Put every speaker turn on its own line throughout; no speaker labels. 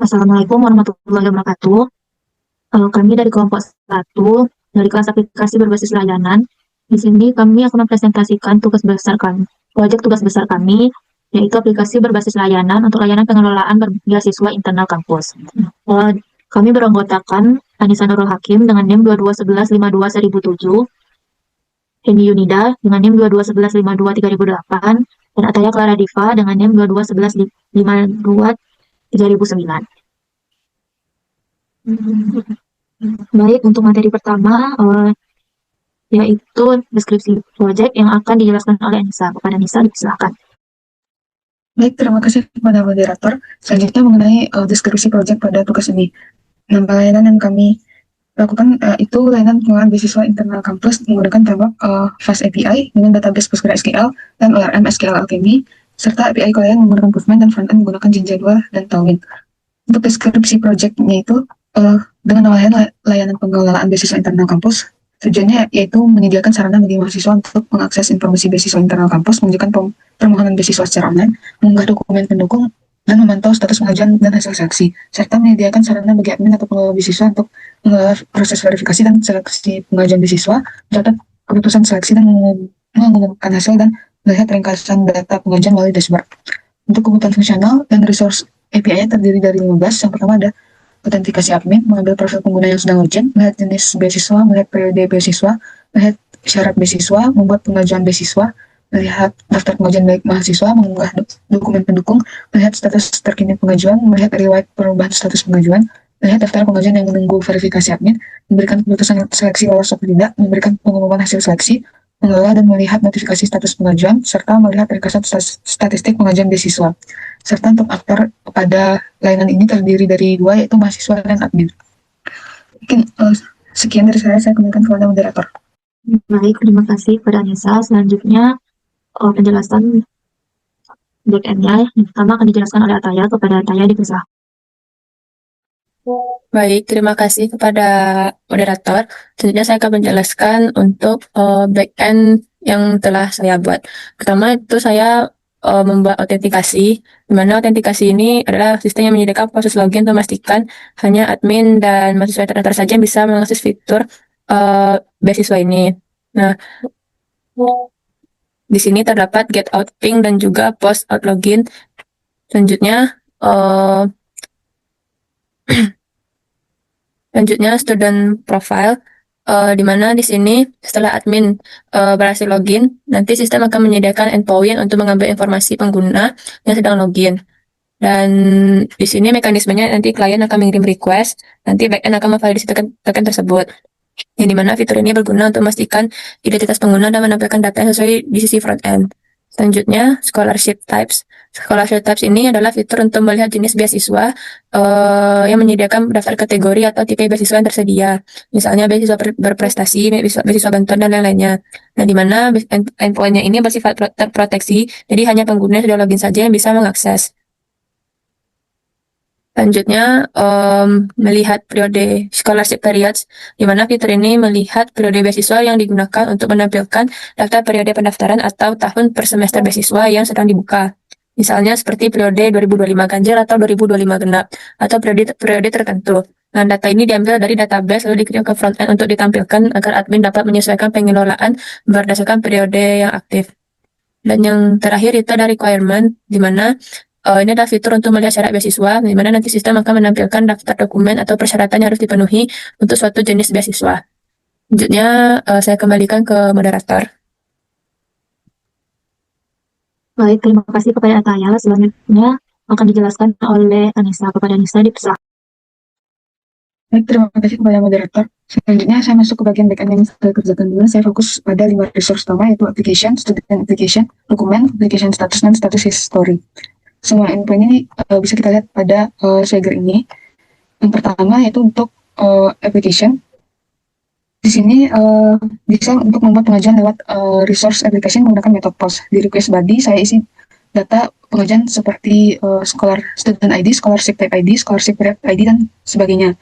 Assalamualaikum warahmatullahi wabarakatuh. Kami dari kelompok satu dari kelas aplikasi berbasis layanan. Di sini kami akan mempresentasikan tugas besar kami. Proyek tugas besar kami yaitu aplikasi berbasis layanan untuk layanan pengelolaan beasiswa internal kampus. Kami beranggotakan Anissa Nurul Hakim dengan NIM 2211521007, Hendy Yunida dengan NIM 2211523008, dan Ataya Clara Diva dengan NIM 2211523009. Baik, untuk materi pertama yaitu deskripsi proyek yang akan dijelaskan oleh Anissa. Kepada Anissa, dipersilakan.
Baik, terima kasih kepada moderator. Selanjutnya mengenai deskripsi proyek pada tugas ini. Nama layanan yang kami lakukan itu layanan pengelolaan beasiswa internal kampus menggunakan framework Fast API dengan database PostgreSQL dan ORM SQL Alchemy, serta API klien menggunakan Postman dan frontend menggunakan Jinja 2 dan Tailwind. Untuk deskripsi proyeknya itu dengan layanan pengelolaan beasiswa internal kampus, tujuannya yaitu menyediakan sarana bagi mahasiswa untuk mengakses informasi beasiswa internal kampus, menunjukkan permohonan beasiswa secara online, mengunggah dokumen pendukung, dan memantau status pengajuan dan hasil seleksi, serta menyediakan sarana bagi admin atau pengelola beasiswa untuk proses verifikasi dan seleksi pengajuan beasiswa, mencatat keputusan seleksi dan mengumumkan hasil dan melihat ringkasan data pengajuan melalui dashboard. Untuk kebutuhan fungsional dan resource API-nya terdiri dari 15. Yang pertama ada autentikasi admin, mengambil profil pengguna yang sedang urgent, melihat jenis beasiswa, melihat periode beasiswa, melihat syarat beasiswa, membuat pengajuan beasiswa, melihat daftar pengajuan baik mahasiswa, mengunggah dokumen pendukung, melihat status terkini pengajuan, melihat riwayat perubahan status pengajuan, melihat daftar pengajuan yang menunggu verifikasi admin, memberikan keputusan seleksi lolos atau tidak, memberikan pengumuman hasil seleksi, mengelola dan melihat notifikasi status pengajuan, serta melihat ringkasan statistik pengajuan beasiswa. Serta untuk aktor pada layanan ini terdiri dari 2, yaitu mahasiswa dan admin. Mungkin sekian dari saya kembalikan kepada moderator.
Baik, terima kasih kepada Anissa. Selanjutnya penjelasan back-end-nya yang pertama akan dijelaskan oleh Ataya. Kepada Ataya, dipersilakan.
Baik, terima kasih kepada moderator. Selanjutnya saya akan menjelaskan untuk back-end yang telah saya buat. Pertama itu saya membuat autentikasi, di mana autentikasi ini adalah sistem yang menyediakan proses login untuk memastikan hanya admin dan mahasiswa terdaftar saja yang bisa mengakses fitur beasiswa ini. Nah, di sini terdapat get out ping dan juga post out login. Selanjutnya student profile, di mana di sini setelah admin berhasil login, nanti sistem akan menyediakan endpoint untuk mengambil informasi pengguna yang sedang login. Dan di sini mekanismenya nanti klien akan mengirim request, nanti backend akan memvalidasi token tersebut. Yang dimana fitur ini berguna untuk memastikan identitas pengguna dan menampilkan data yang sesuai di sisi front-end. Selanjutnya, scholarship types. Scholarship types ini adalah fitur untuk melihat jenis beasiswa yang menyediakan daftar kategori atau tipe beasiswa yang tersedia. Misalnya beasiswa berprestasi, beasiswa bantuan, dan lain-lainnya. Nah, di mana endpoint-nya ini bersifat terproteksi, jadi hanya pengguna yang sudah login saja yang bisa mengakses. Selanjutnya, melihat periode scholarship periods, di mana fitur ini melihat periode beasiswa yang digunakan untuk menampilkan daftar periode pendaftaran atau tahun per semester beasiswa yang sedang dibuka. Misalnya seperti periode 2025 ganjil atau 2025 genap, atau periode tertentu. Nah, data ini diambil dari database lalu dikirim ke front-end untuk ditampilkan agar admin dapat menyesuaikan pengelolaan berdasarkan periode yang aktif. Dan yang terakhir itu ada requirement, di mana ini adalah fitur untuk melihat syarat beasiswa, di mana nanti sistem akan menampilkan daftar dokumen atau persyaratan yang harus dipenuhi untuk suatu jenis beasiswa. Selanjutnya, saya kembalikan ke moderator.
Baik, terima kasih kepada Ataya. Selanjutnya akan dijelaskan oleh Anissa. Kepada Anissa, dipersilakan.
Baik, terima kasih kepada moderator. Selanjutnya saya masuk ke bagian backend yang saya kerjakan dulu. Saya fokus pada 5 resource utama, yaitu application, student application, dokumen, application status, dan status history. Semua endpoint ini bisa kita lihat pada Swagger ini. Yang pertama yaitu untuk application. Di sini bisa untuk membuat pengajuan lewat resource application menggunakan metode post. Di request body saya isi data pengajuan seperti student ID, scholarship type ID, scholarship period ID, dan sebagainya.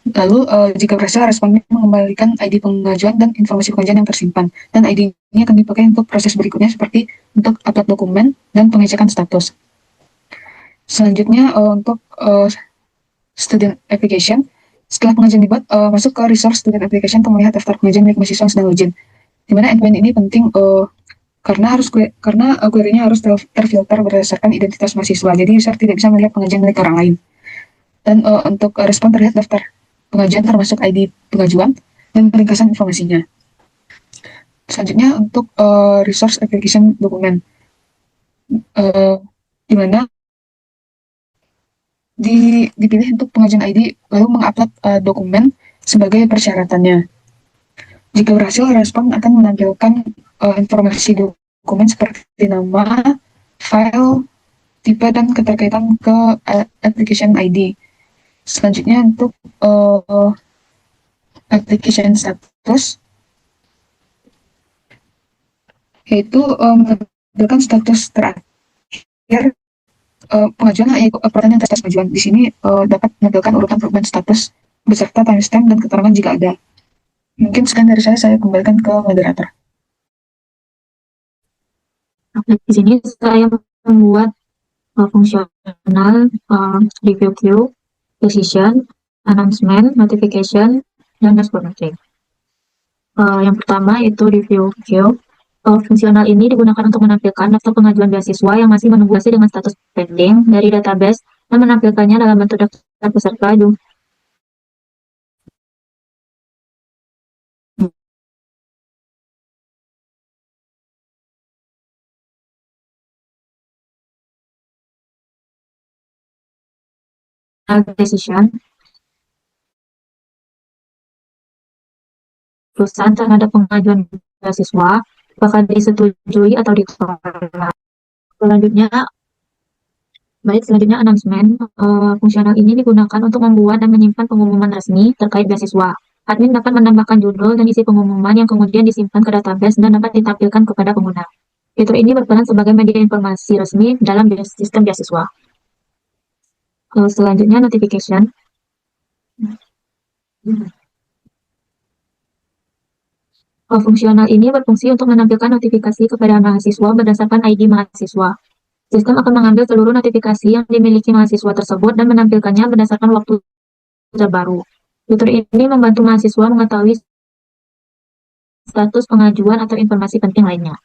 Lalu jika berhasil, responden mengembalikan ID pengajuan dan informasi pengajuan yang tersimpan. Dan ID ini akan dipakai untuk proses berikutnya seperti untuk upload dokumen dan pengecekan status. Selanjutnya untuk student application. Setelah pengajuan dibuat, masuk ke resource student application untuk melihat daftar pengajuan milik mahasiswa yang sedang login. Dimana admin ini penting karena query-nya harus terfilter berdasarkan identitas mahasiswa. Jadi user tidak bisa melihat pengajuan milik orang lain. Dan untuk respon terlihat daftar pengajuan termasuk ID pengajuan dan ringkasan informasinya. Selanjutnya untuk resource application dokumen, di mana dipilih untuk pengajuan ID lalu mengupload dokumen sebagai persyaratannya. Jika berhasil, respon akan menampilkan informasi dokumen seperti nama, file, tipe, dan keterkaitan ke application ID. Selanjutnya untuk application status, yaitu menampilkan status terakhir pengajuan, yaitu pertanyaan status pengajuan. Di sini dapat menampilkan urutan perubahan status beserta timestamp dan keterangan jika ada. Mungkin sekian dari saya kembalikan ke moderator.
Oke, di sini saya membuat fungsional review queue, decision, announcement, notification, dan dashboard metric. Yang pertama itu review queue. Fungsional ini digunakan untuk menampilkan daftar pengajuan beasiswa yang masih menunggu hasil dengan status pending dari database dan menampilkannya dalam bentuk daftar peserta jumlah decision keputusan terhadap pengajuan beasiswa apakah disetujui atau ditolak. Selanjutnya announcement. Fungsional ini digunakan untuk membuat dan menyimpan pengumuman resmi terkait beasiswa. Admin dapat menambahkan judul dan isi pengumuman yang kemudian disimpan ke database dan dapat ditampilkan kepada pengguna. Fitur ini berperan sebagai media informasi resmi dalam sistem beasiswa. Selanjutnya notification. Fungsional ini berfungsi untuk menampilkan notifikasi kepada mahasiswa berdasarkan ID mahasiswa. Sistem akan mengambil seluruh notifikasi yang dimiliki mahasiswa tersebut dan menampilkannya berdasarkan waktu terbaru. Fitur ini membantu mahasiswa mengetahui status pengajuan atau informasi penting lainnya.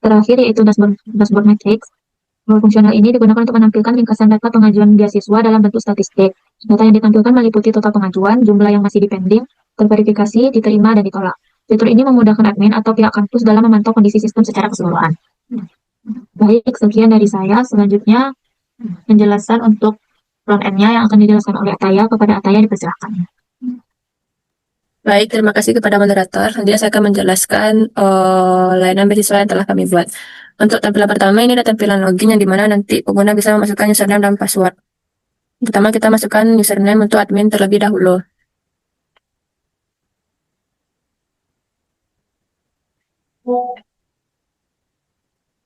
Terakhir yaitu dashboard metrics. Fungsional ini digunakan untuk menampilkan ringkasan data pengajuan beasiswa dalam bentuk statistik. Data yang ditampilkan meliputi total pengajuan, jumlah yang masih dipending, terverifikasi, diterima, dan ditolak. Fitur ini memudahkan admin atau pihak kampus dalam memantau kondisi sistem secara keseluruhan. Baik, sekian dari saya. Selanjutnya, penjelasan untuk front-end-nya yang akan dijelaskan oleh Ataya. Kepada Ataya dipersilakan.
Baik, terima kasih kepada moderator. Nanti saya akan menjelaskan layanan beasiswa yang telah kami buat. Untuk tampilan pertama ini ada tampilan login yang dimana nanti pengguna bisa memasukkan username dan password. Pertama kita masukkan username untuk admin terlebih dahulu.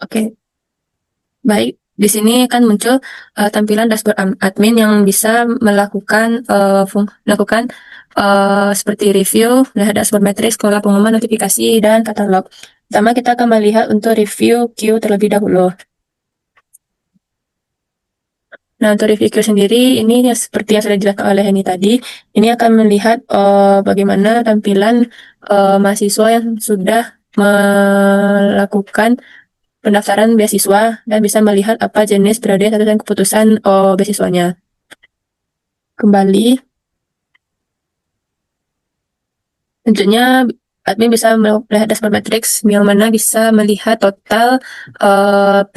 Oke. Baik, di sini akan muncul tampilan dashboard admin yang bisa melakukan seperti review, melihat dashboard matrix, kelola pengumuman, notifikasi, dan katalog. Pertama kita akan melihat untuk review queue terlebih dahulu. Nah, untuk review queue sendiri, ini seperti yang sudah dijelaskan oleh Henny tadi, ini akan melihat bagaimana tampilan mahasiswa yang sudah melakukan pendaftaran beasiswa dan bisa melihat apa jenis, periode, status, dan keputusan beasiswanya. Kembali. Selanjutnya, admin bisa melihat dashboard matrix yang mana bisa melihat total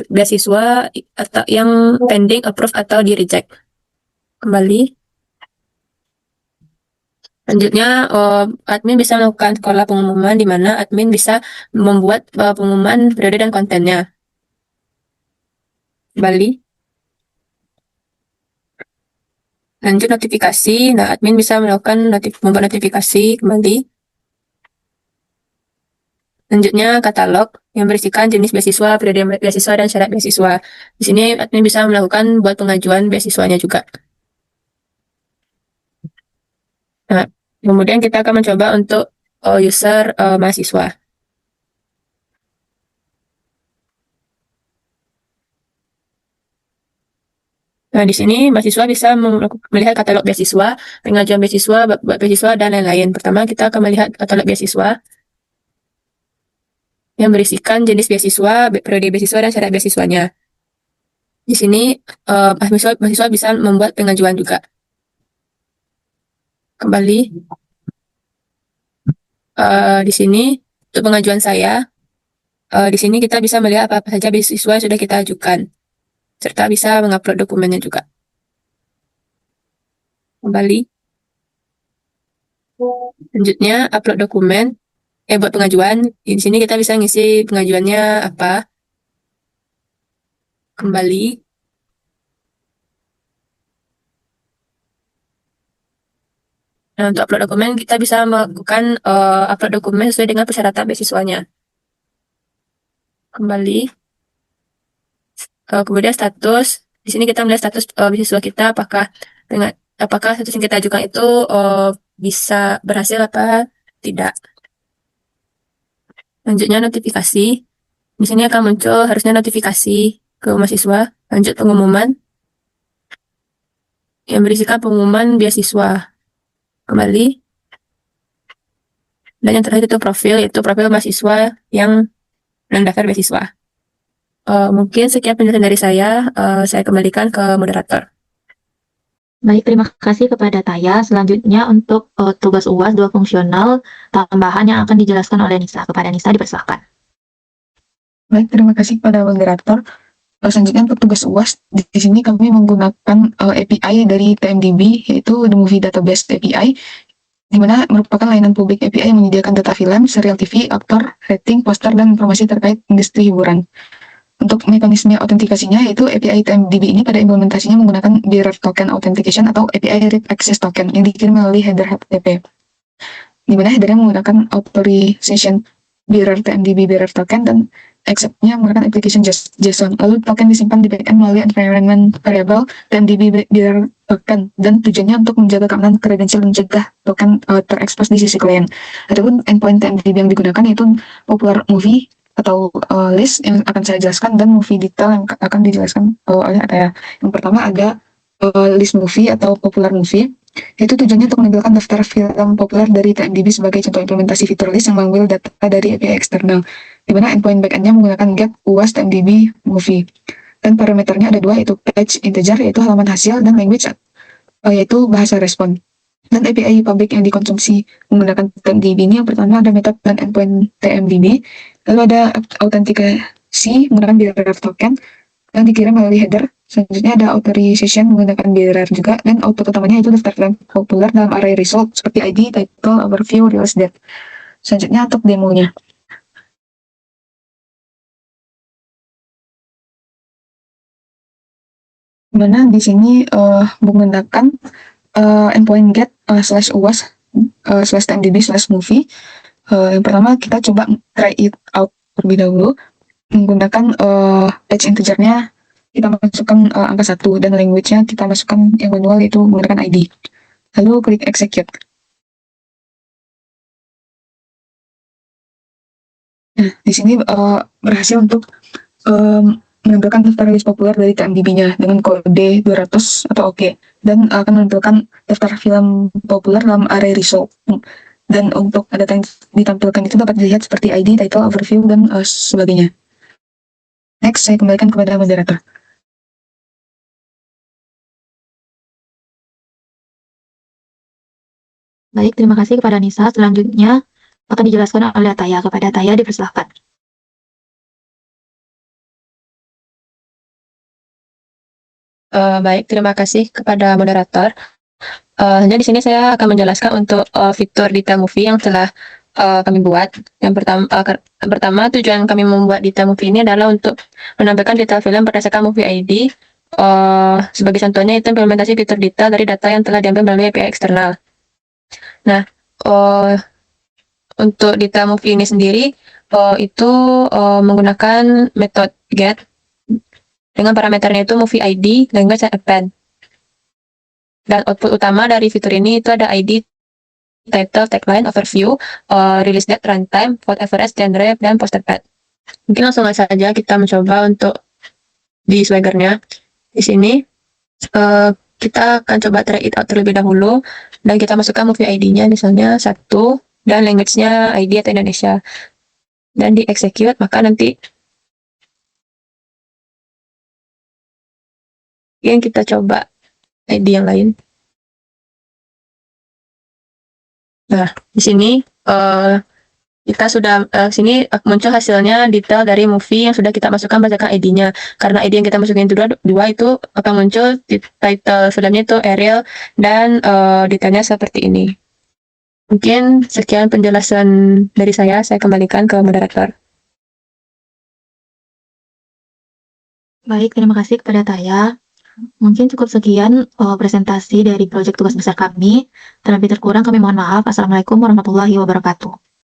beasiswa atau yang pending, approve, atau di-reject. Kembali. Selanjutnya, admin bisa melakukan pola pengumuman di mana admin bisa membuat pengumuman periode dan kontennya. Kembali. Lanjut notifikasi. Nah, admin bisa melakukan membuat notifikasi kembali. Selanjutnya katalog yang berisikan jenis beasiswa, periode beasiswa, dan syarat beasiswa. Di sini admin bisa melakukan buat pengajuan beasiswanya juga. Nah, kemudian kita akan mencoba untuk user mahasiswa. Nah, di sini mahasiswa bisa melihat katalog beasiswa, pengajuan beasiswa, buat beasiswa, dan lain-lain. Pertama, kita akan melihat katalog beasiswa yang berisikan jenis beasiswa, periode beasiswa, dan syarat beasiswanya. Di sini, mahasiswa bisa membuat pengajuan juga. Kembali, di sini, untuk pengajuan saya, di sini kita bisa melihat apa saja beasiswa yang sudah kita ajukan, serta bisa mengupload dokumennya juga. Kembali. Selanjutnya, upload dokumen. Buat pengajuan, di sini kita bisa ngisi pengajuannya apa. Kembali. Nah, untuk upload dokumen, kita bisa melakukan upload dokumen sesuai dengan persyaratan beasiswanya. Kembali. Kemudian status. Di sini kita melihat status beasiswa kita, apakah status yang kita ajukan itu bisa berhasil apa tidak. Selanjutnya notifikasi. Di sini akan muncul harusnya notifikasi ke mahasiswa. Lanjut pengumuman yang berisikan pengumuman beasiswa. Kembali. Dan yang terakhir itu profil, yaitu profil mahasiswa yang mendaftar beasiswa. Mungkin sekian penjelasan dari saya kembalikan ke moderator.
Baik, terima kasih kepada Taya. Selanjutnya untuk tugas UAS 2 fungsional tambahan yang akan dijelaskan oleh Nisa. Kepada Nisa dipersilakan.
Baik, terima kasih kepada moderator. Selanjutnya untuk tugas UAS, di sini kami menggunakan API dari TMDB, yaitu The Movie Database API, di mana merupakan layanan publik API yang menyediakan data film, serial TV, aktor, rating, poster, dan informasi terkait industri hiburan. Untuk mekanisme autentikasinya, yaitu API TMDB ini pada implementasinya menggunakan Bearer Token Authentication atau API Read Access Token yang dikirim melalui header HTTP, di mana headernya menggunakan authorization Bearer TMDB Bearer Token dan accept-nya menggunakan application JSON. Lalu token disimpan di backend melalui environment variable TMDB Bearer Token, dan tujuannya untuk menjaga keamanan kredensial dan mencegah token terekspos di sisi klien. Adapun endpoint TMDB yang digunakan yaitu popular movie atau list yang akan saya jelaskan, dan movie detail yang akan dijelaskan oleh Ataya. Yang pertama ada list movie atau popular movie. Itu tujuannya untuk menampilkan daftar film populer dari TMDB sebagai contoh implementasi fitur list yang mengambil data dari API eksternal, di mana endpoint backend-nya menggunakan get UAS TMDB movie. Dan parameternya ada dua, yaitu page integer, yaitu halaman hasil, dan language, yaitu bahasa respon. Dan API public yang dikonsumsi menggunakan TMDB ini, yang pertama ada method dan endpoint TMDB, lalu ada autentikasi menggunakan bearer token yang dikirim melalui header. Selanjutnya ada authorization menggunakan bearer juga, dan output utamanya itu daftar film populer dalam array result seperti ID, title, overview, release date. Selanjutnya untuk demonya. Mana di sini menggunakan endpoint get slash uas slash tmdb slash movie. Yang pertama kita coba try it out terlebih dahulu menggunakan page integernya kita masukkan angka 1, dan language-nya kita masukkan yang manual, yaitu menggunakan ID. Lalu klik execute. Nah, di sini berhasil untuk menampilkan daftar list populer dari TMDB-nya dengan kode 200 atau OK, dan akan menampilkan daftar film populer dalam array result. Dan untuk data yang ditampilkan itu dapat dilihat seperti ID, title, overview, dan sebagainya. Next, saya kembalikan kepada moderator.
Baik, terima kasih kepada Nisa. Selanjutnya akan dijelaskan oleh Taya. Kepada Taya dipersilakan.
Baik, terima kasih kepada moderator. Hanya di sini saya akan menjelaskan untuk fitur detail movie yang telah kami buat. Yang pertama, tujuan kami membuat detail movie ini adalah untuk menampilkan detail film berdasarkan movie ID. Sebagai contohnya itu implementasi fitur detail dari data yang telah diambil melalui API eksternal. Nah, untuk detail movie ini sendiri itu menggunakan metode get dengan parameternya itu movie ID, language, dan append. Dan output utama dari fitur ini itu ada ID, title, tagline, overview, release date, runtime, vote average, genre, dan poster pad. Mungkin langsung saja kita mencoba untuk di Swagger-nya. Di sini kita akan coba try it out terlebih dahulu dan kita masukkan movie ID-nya misalnya 1 dan language-nya ID atau Indonesia dan di execute, maka nanti yang kita coba ID yang lain. Nah, di sini kita sudah sini muncul hasilnya detail dari movie yang sudah kita masukkan berdasarkan ID-nya. Karena ID yang kita masukin itu dua itu akan muncul di title filmnya itu Ariel dan detailnya seperti ini. Mungkin sekian penjelasan dari saya kembalikan ke moderator.
Baik, terima kasih kepada Taya. Mungkin cukup sekian presentasi dari proyek tugas besar kami. Terlebih terkurang kami mohon maaf. Assalamualaikum warahmatullahi wabarakatuh.